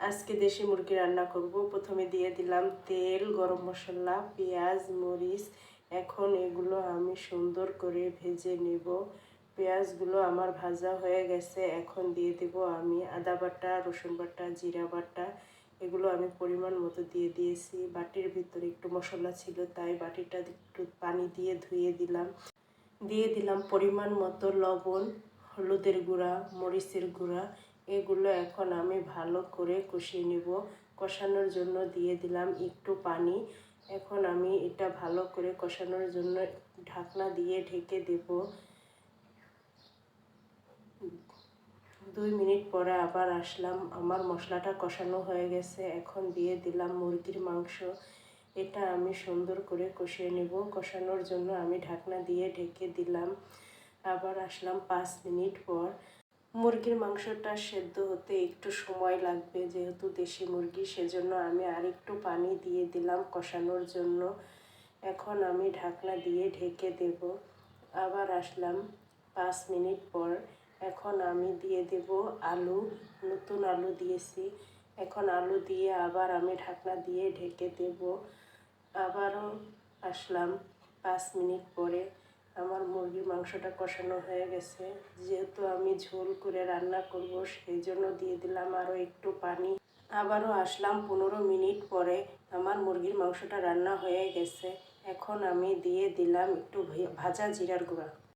আজকে দেশি মুরগি রান্না করব। প্রথমে দিয়ে দিলাম তেল, গরম মশলা, পেঁয়াজ, মরিচ। এখন এগুলো আমি সুন্দর করে ভেজে নেব। পেঁয়াজগুলো আমার ভাজা হয়ে গেছে। এখন দিয়ে দেব আমি আদা বাটা, রসুন বাটা, জিরা বাটা। এগুলো আমি পরিমাণ মতো দিয়ে দিয়েছি। বাটির ভিতরে একটু মশলা ছিল, তাই বাটিটা একটু পানি দিয়ে ধুয়ে দিলাম। দিয়ে দিলাম পরিমাণ মতো লবণ, হলুদের গুঁড়া, মরিচের গুঁড়া। এগুলো এখন আমি ভালো করে কষিয়ে নেব। কষানোর জন্য দিয়ে দিলাম একটু পানি। এখন আমি এটা ভালো করে কষানোর জন্য ঢাকনা দিয়ে ঢেকে দেব। 2 মিনিট পরে আবার আসলাম। আমার মশলাটা কষানো হয়ে গেছে। এখন দিয়ে দিলাম মুরগির মাংস। এটা আমি সুন্দর করে কষিয়ে নেব। কষানোর জন্য আমি ঢাকনা দিয়ে ঢেকে দিলাম। আবার আসলাম 5 মিনিট পর। মুরগির মাংসটা সেদ্ধ হতে একটু সময় লাগবে, যেহেতু দেশি মুরগি, সেজন্য আমি আরেকটু পানি দিয়ে দিলাম কষানোর জন্য। এখন আমি ঢাকনা দিয়ে ঢেকে দেব। আবার আসলাম 5 মিনিট পর। এখন আমি দিয়ে দেব আলু। নতুন আলু দিয়েছি। এখন আলু দিয়ে আবার আমি ঢাকনা দিয়ে ঢেকে দেব। আবারও আসলাম 5 মিনিট পরে। আমার মুরগির মাংসটা কষানো হয়ে গেছে। যেহেতু আমি ঝোল করে রান্না করব, সেই জন্য দিয়ে দিলাম আরও একটু পানি। আবারও আসলাম 15 মিনিট পরে। আমার মুরগির মাংসটা রান্না হয়ে গেছে। এখন আমি দিয়ে দিলাম একটু ভাজা জিরার গুঁড়া।